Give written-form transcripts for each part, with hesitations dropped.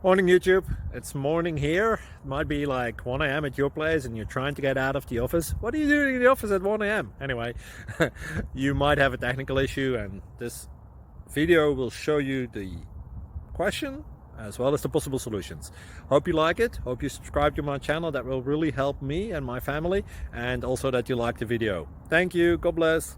Morning YouTube, it's morning here. It might be like 1 a.m. at your place and you're trying to get out of the office. What are you doing in the office at 1 a.m.? Anyway, you might have a technical issue and this video will show you the question as well as the possible solutions. Hope you like it, hope you subscribe to my channel. That will really help me and my family, and also that you like the video. Thank you, God bless.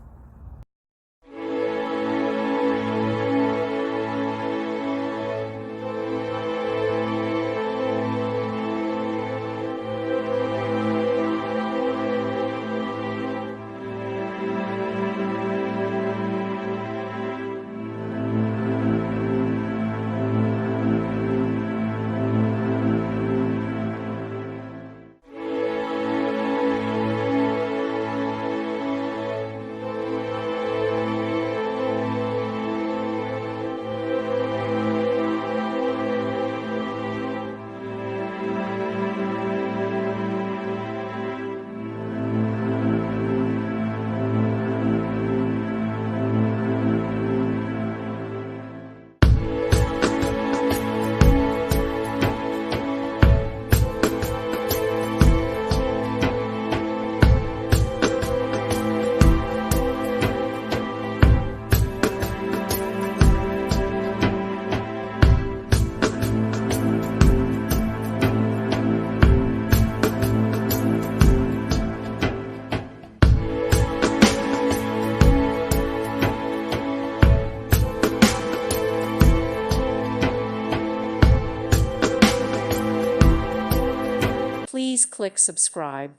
Please click subscribe.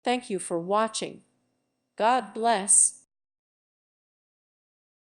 Thank you for watching. God bless.